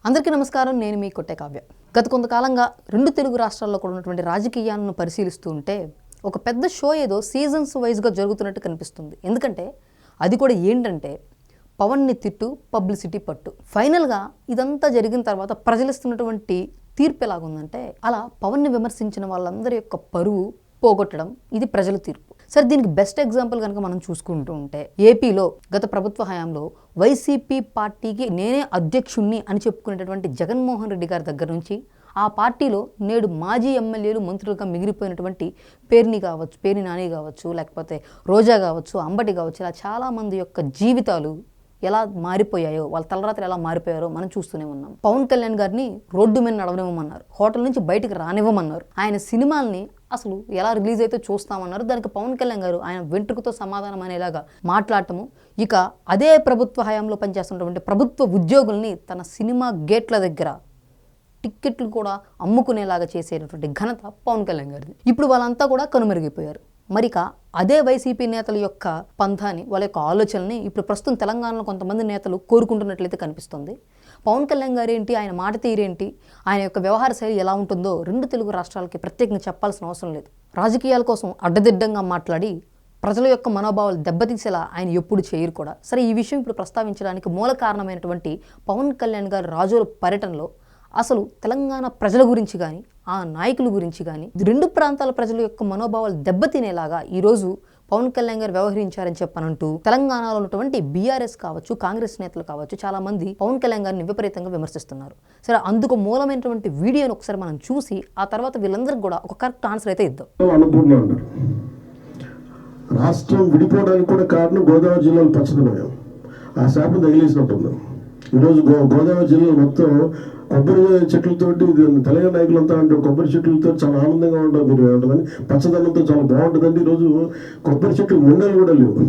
అందరికీ నమస్కారం. నేను మీ కొట్టే కావ్య. గత కొంతకాలంగా రెండు తెలుగు రాష్ట్రాల్లో కూడా ఉన్నటువంటి రాజకీయాలను పరిశీలిస్తూ ఉంటే ఒక పెద్ద షో ఏదో సీజన్స్ వైజ్గా జరుగుతున్నట్టు కనిపిస్తుంది. ఎందుకంటే అది కూడా ఏంటంటే పవన్ని తిట్టు, పబ్లిసిటీ పట్టు. ఫైనల్గా ఇదంతా జరిగిన తర్వాత ప్రజలిస్తున్నటువంటి తీర్పు ఎలాగుందంటే అలా పవన్ని విమర్శించిన వాళ్ళందరి యొక్క పరువు పోగొట్టడం, ఇది ప్రజల తీర్పు. సరే, దీనికి బెస్ట్ ఎగ్జాంపుల్ కనుక మనం చూసుకుంటూ ఉంటే ఏపీలో గత ప్రభుత్వ హయాంలో వైసీపీ పార్టీకి నేనే అధ్యక్షుణ్ణి అని చెప్పుకునేటటువంటి జగన్మోహన్ రెడ్డి గారి దగ్గర నుంచి ఆ పార్టీలో నేడు మాజీ ఎమ్మెల్యేలు మంత్రులుగా మిగిలిపోయినటువంటి పేర్ని నాని కావచ్చు, లేకపోతే రోజా కావచ్చు, అంబటి కావచ్చు, ఇలా చాలామంది యొక్క జీవితాలు ఎలా మారిపోయాయో, వాళ్ళ తలరాత్రి ఎలా మారిపోయారో మనం చూస్తూనే ఉన్నాం. పవన్ కళ్యాణ్ గారిని రోడ్డు మీద నడవనివ్వమన్నారు, హోటల్ నుంచి బయటకు రానివ్వమన్నారు, ఆయన సినిమాల్ని అసలు ఎలా రిలీజ్ అయితే చూస్తామన్నారు. దానికి పవన్ కళ్యాణ్ గారు ఆయన వెంట్రుకతో సమాధానం అనేలాగా మాట్లాడటము, ఇక అదే ప్రభుత్వ హయాంలో పనిచేస్తున్నటువంటి ప్రభుత్వ ఉద్యోగుల్ని తన సినిమా గేట్ల దగ్గర టిక్కెట్లు కూడా అమ్ముకునేలాగా చేసేటటువంటి ఘనత పవన్ కళ్యాణ్ గారిది. ఇప్పుడు వాళ్ళంతా కూడా కనుమరుగైపోయారు. మరిక అదే వైసీపీ నేతల యొక్క పంథాని, వాళ్ళ యొక్క ఆలోచనని ఇప్పుడు ప్రస్తుతం తెలంగాణలో కొంతమంది నేతలు కోరుకుంటున్నట్లయితే కనిపిస్తుంది. పవన్ కళ్యాణ్ గారు ఏంటి, ఆయన మాట తీరేంటి, ఆయన యొక్క వ్యవహార శైలి ఎలా ఉంటుందో రెండు తెలుగు రాష్ట్రాలకి ప్రత్యేకంగా చెప్పాల్సిన అవసరం లేదు. రాజకీయాల కోసం అడ్డదిడ్డంగా మాట్లాడి ప్రజల యొక్క మనోభావాలు దెబ్బతీసేలా ఆయన ఎప్పుడు చేయరు కూడా. సరే, ఈ విషయం ఇప్పుడు ప్రస్తావించడానికి మూల కారణమైనటువంటి పవన్ కళ్యాణ్ గారు రాజోల పర్యటనలో అసలు తెలంగాణ ప్రజల గురించి కానీ, ఆ నాయకుల గురించి కానీ, రెండు ప్రాంతాల ప్రజల యొక్క మనోభావాలు దెబ్బతినేలాగా ఈరోజు పవన్ కళ్యాణ్ గారు వ్యవహరించారని చెప్పనంటూ తెలంగాణలో ఉన్నటువంటి బీఆర్ఎస్ కావచ్చు, కాంగ్రెస్ నేతలు కావచ్చు, చాలామంది పవన్ కళ్యాణ్ గారిని విపరీతంగా విమర్శిస్తున్నారు. సరే, అందుకు మూలమైనటువంటి వీడియోని ఒకసారి మనం చూసి ఆ తర్వాత వీళ్ళందరికీ కూడా ఒక కరెక్ట్ ఆన్సర్ అయితే ఇద్దాం. రాష్ట్రం విడిపోవడానికి కూడా కారణం గోదావరి జిల్లాలో పచ్చదనం. ఆ శాపం తగిలేసినట్టుంది. ఈరోజు గోదావరి జిల్లాలో మొత్తం కొబ్బరి చెట్లతోటి, తెలంగాణ నాయకులంతా అంటే కొబ్బరి చెట్లతో చాలా ఆనందంగా ఉంటుంది, మీరు ఉంటుందని పచ్చదనంతో చాలా బాగుంటుందండి. ఈరోజు కొబ్బరి చెట్లు ముండలు కూడా లేవు,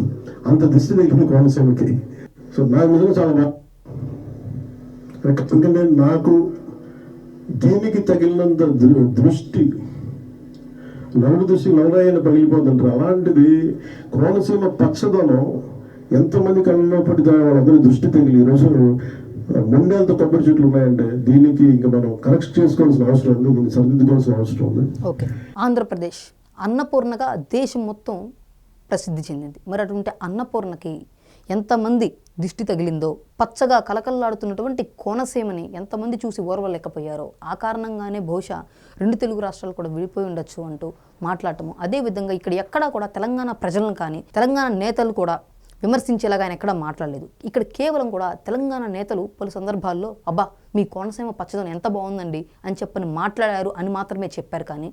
అంత దిష్టి తగిలింది కోనసీమకి. సో నాకు నిజంగా చాలా బాగా, ఎందుకంటే నాకు దీనికి తగిలినంత దృష్టి నలుగు దృష్టి నవరాయన పగిలిపోతుంటారు. అలాంటిది కోనసీమ పచ్చదనం ఎంతమంది కళ్ళలో పడితే వాళ్ళందరూ దృష్టి తగిలి ఈరోజు ముండేంత కొబ్బరి చెట్లు ఉన్నాయంటే దీనికి ఇంకా మనం కరెక్ట్ చేసుకోవాల్సిన అవసరం ఉంది, దీన్ని సరిదిద్దుకోవాల్సిన అవసరం ఉంది. ఓకే, ఆంధ్రప్రదేశ్ అన్నపూర్ణగా దేశం మొత్తం ప్రసిద్ధి చెందింది. మరి అటువంటి అన్నపూర్ణకి ఎంతమంది దిష్టి తగిలిందో, పచ్చగా కలకల్లాడుతున్నటువంటి కోనసీమని ఎంతమంది చూసి ఓర్వలేకపోయారో, ఆ కారణంగానే బహుశా రెండు తెలుగు రాష్ట్రాలు కూడా విడిపోయి ఉండొచ్చు అంటూ మాట్లాడటము. అదేవిధంగా ఇక్కడ ఎక్కడా కూడా తెలంగాణ ప్రజలను కానీ, తెలంగాణ నేతలు కూడా విమర్శించేలాగా ఆయన ఎక్కడా మాట్లాడలేదు. ఇక్కడ కేవలం కూడా తెలంగాణ నేతలు పలు సందర్భాల్లో అబ్బా మీ కోనసీమ పచ్చదనం ఎంత బాగుందండి అని చెప్పని మాట్లాడారు అని మాత్రమే చెప్పారు. కానీ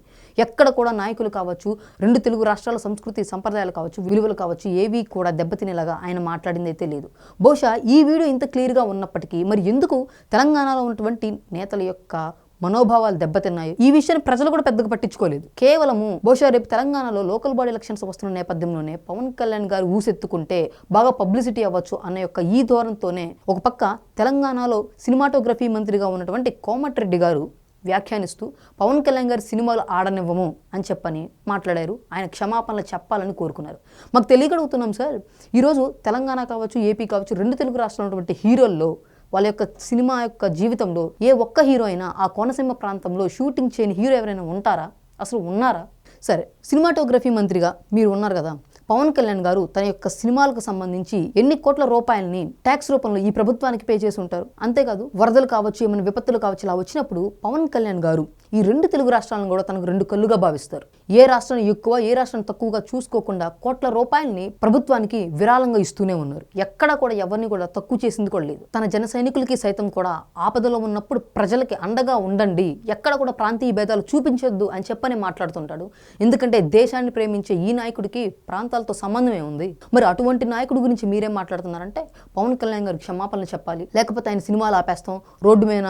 ఎక్కడ కూడా నాయకులు కావచ్చు, రెండు తెలుగు రాష్ట్రాల సంస్కృతి సంప్రదాయాలు కావచ్చు, విలువలు కావచ్చు, ఏవి కూడా దెబ్బతినేలాగా ఆయన మాట్లాడింది అయితే లేదు. బహుశా ఈ వీడియో ఇంత క్లియర్గా ఉన్నప్పటికీ మరి ఎందుకు తెలంగాణలో ఉన్నటువంటి నేతల యొక్క మనోభావాలు దెబ్బతిన్నాయి, ఈ విషయాన్ని ప్రజలు కూడా పెద్దగా పట్టించుకోలేదు. కేవలము బహుశా రేపు తెలంగాణలో లోకల్ బాడీ ఎలక్షన్స్ వస్తున్న నేపథ్యంలోనే పవన్ కళ్యాణ్ గారు ఊసెత్తుకుంటే బాగా పబ్లిసిటీ అవ్వచ్చు అన్న యొక్క ఈ ధోరణితోనే ఒక పక్క తెలంగాణలో సినిమాటోగ్రఫీ మంత్రిగా ఉన్నటువంటి కోమటిరెడ్డి గారు వ్యాఖ్యానిస్తూ పవన్ కళ్యాణ్ గారి సినిమాలు ఆడనివ్వము అని చెప్పని మాట్లాడారు. ఆయన క్షమాపణలు చెప్పాలని కోరుకున్నారు. మాకు తెలియగలుగుతున్నాం సార్, ఈరోజు తెలంగాణ కావచ్చు, ఏపీ కావచ్చు, రెండు తెలుగు రాష్ట్రాలు ఉన్నటువంటి హీరోల్లో వాళ్ళ యొక్క సినిమా యొక్క జీవితంలో ఏ ఒక్క హీరో అయినా ఆ కోనసీమ ప్రాంతంలో షూటింగ్ చేయని హీరో ఎవరైనా ఉంటారా? అసలు ఉన్నారా? సరే, సినిమాటోగ్రఫీ మంత్రిగా మీరు ఉన్నారు కదా, పవన్ కళ్యాణ్ గారు తన యొక్క సినిమాలకు సంబంధించి ఎన్ని కోట్ల రూపాయలని ట్యాక్స్ రూపంలో ఈ ప్రభుత్వానికి పే చేసి ఉంటారు. అంతేకాదు వరదలు కావచ్చు, ఏమైనా విపత్తులు కావచ్చు, ఇలా వచ్చినప్పుడు పవన్ కళ్యాణ్ గారు ఈ రెండు తెలుగు రాష్ట్రాలను కూడా తనకు రెండు కళ్ళుగా భావిస్తారు. ఏ రాష్ట్రం ఎక్కువ, ఏ రాష్ట్రం తక్కువగా చూసుకోకుండా కోట్ల రూపాయలని ప్రభుత్వానికి విరాళంగా ఇస్తూనే ఉన్నారు. ఎక్కడా కూడా ఎవరిని కూడా తక్కువ చేసింది కూడా లేదు. తన జన సైనికులకి సైతం కూడా ఆపదలో ఉన్నప్పుడు ప్రజలకి అండగా ఉండండి, ఎక్కడ కూడా ప్రాంతీయ భేదాలు చూపించొద్దు అని చెప్పని మాట్లాడుతుంటాడు. ఎందుకంటే దేశాన్ని ప్రేమించే ఈ నాయకుడికి ప్రాంతాలతో సంబంధమే ఉంది. మరి అటువంటి నాయకుడి గురించి మీరేం మాట్లాడుతున్నారంటే పవన్ కళ్యాణ్ గారు క్షమాపణలు చెప్పాలి, లేకపోతే ఆయన సినిమాలు ఆపేస్తాం, రోడ్డు మీద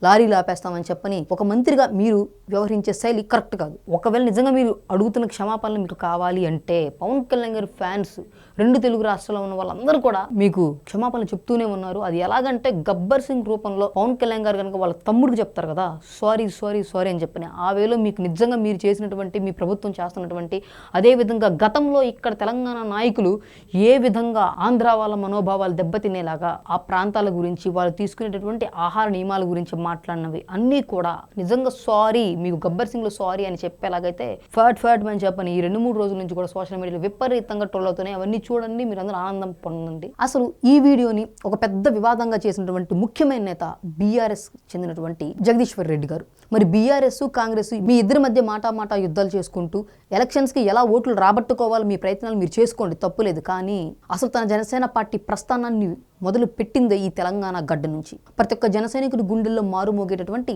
లారీలు ఆపేస్తామని చెప్పని ఒక మంత్రిగా మీరు వ్యవహరించే శైలి కరెక్ట్ కాదు. ఒకవేళ నిజంగా మీరు అడుగుతున్న క్షమాపణలు మీకు కావాలి అంటే పవన్ కళ్యాణ్ గారి ఫ్యాన్స్ 2 తెలుగు రాష్ట్రాల్లో ఉన్న వాళ్ళందరూ కూడా మీకు క్షమాపణలు చెప్తూనే ఉన్నారు. అది ఎలాగంటే గబ్బర్ సింగ్ రూపంలో పవన్ కళ్యాణ్ గారు కనుక వాళ్ళ తమ్ముడికి చెప్తారు కదా, సారీ సారీ సారీ అని చెప్పని, ఆ వేలో మీకు నిజంగా మీరు చేసినటువంటి, మీ ప్రభుత్వం చేస్తున్నటువంటి, అదేవిధంగా గతంలో ఇక్కడ తెలంగాణ నాయకులు ఏ విధంగా ఆంధ్ర వాళ్ళ మనోభావాలు దెబ్బతినేలాగా ఆ ప్రాంతాల గురించి, వాళ్ళు తీసుకునేటటువంటి ఆహార నియమాల గురించి మాట్లాడినవి అన్నీ కూడా నిజంగా సారీ, మీకు గబ్బర్ సింగ్లో సారీ అని చెప్పేలాగైతే ఫాట్ అని చెప్పని ఈ 2-3 రోజుల నుంచి కూడా సోషల్ మీడియాలో విపరీతంగా ట్రోల్ అవుతున్నాయి. అవన్నీ చూడండి, మీరు అందరూ ఆనందం పొందండి. అసలు ఈ వీడియోని ఒక పెద్ద వివాదంగా చేసినటువంటి ముఖ్యమైన నేత బీఆర్ఎస్ చెందినటువంటి జగదీశ్వర్ రెడ్డి గారు. మరి బీఆర్ఎస్ కాంగ్రెస్ మీ ఇద్దరి మధ్య మాటా యుద్ధాలు చేసుకుంటూ ఎలక్షన్స్కి ఎలా ఓట్లు రాబట్టుకోవాలి మీ ప్రయత్నాలు మీరు చేసుకోండి, తప్పులేదు. కానీ అసలు తన జనసేన పార్టీ ప్రస్థానాన్ని మొదలు పెట్టిందే ఈ తెలంగాణ గడ్డ నుంచి. ప్రతి ఒక్క జన సైనికుడి గుండెల్లో మారుమోగేటటువంటి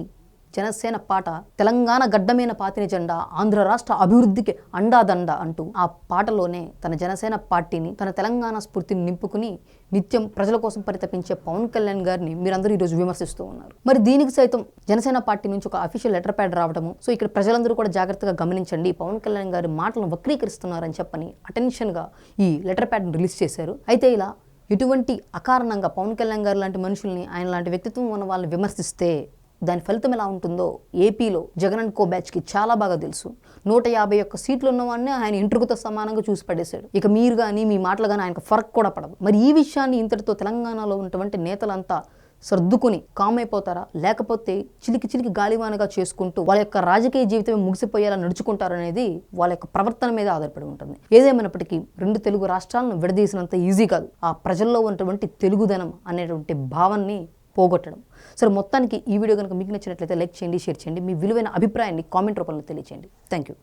జనసేన పాట తెలంగాణ గడ్డమైన పాతిన జెండా, ఆంధ్ర రాష్ట్ర అభివృద్ధికి అండాదండ అంటూ ఆ పాటలోనే తన జనసేన పార్టీని, తన తెలంగాణ స్ఫూర్తిని నింపుకుని నిత్యం ప్రజల కోసం పరితపించే పవన్ కళ్యాణ్ గారిని మీరందరూ ఈరోజు విమర్శిస్తూ ఉన్నారు. మరి దీనికి సైతం జనసేన పార్టీ నుంచి ఒక అఫీషియల్ లెటర్ ప్యాడ్ రావడము, సో ఇక్కడ ప్రజలందరూ కూడా జాగ్రత్తగా గమనించండి, పవన్ కళ్యాణ్ గారి మాటలను వక్రీకరిస్తున్నారని చెప్పని అటెన్షన్గా ఈ లెటర్ ప్యాడ్ని రిలీజ్ చేశారు. అయితే ఇలా ఎటువంటి అకారణంగా పవన్ కళ్యాణ్ గారు లాంటి మనుషుల్ని, ఆయన లాంటి వ్యక్తిత్వం ఉన్న వాళ్ళని విమర్శిస్తే దాని ఫలితం ఎలా ఉంటుందో ఏపీలో జగన్ అండ్ కో బ్యాచ్కి చాలా బాగా తెలుసు. 151 సీట్లు ఉన్నవాడిని ఆయన ఇంటర్వ్యూతో సమానంగా చూసి పడేశాడు. ఇక మీరు కానీ మీ మాటలు కానీ ఆయనకు ఫరక్ కూడా పడదు. మరి ఈ విషయాన్ని ఇంతటితో తెలంగాణలో ఉన్నటువంటి నేతలంతా సర్దుకుని కామ్ అయిపోతారా, లేకపోతే చిలికి గాలివానగా చేసుకుంటూ వాళ్ళ యొక్క రాజకీయ జీవితం ముగిసిపోయేలా నడుచుకుంటారనేది వాళ్ళ యొక్క ప్రవర్తన మీద ఆధారపడి ఉంటుంది. ఏదేమైనప్పటికీ 2 తెలుగు రాష్ట్రాలను విడదీసినంత ఈజీ కాదు ఆ ప్రజల్లో ఉన్నటువంటి తెలుగుదనం అనేటువంటి భావాన్ని పోగొట్టడం. సరే, మొత్తానికి ఈ వీడియో కనుక మీకు నచ్చినట్లయితే లైక్ చేయండి, షేర్ చేయండి, మీ విలువైన అభిప్రాయాన్ని కామెంట్ రూపంలో తెలియచేయండి. Thank you.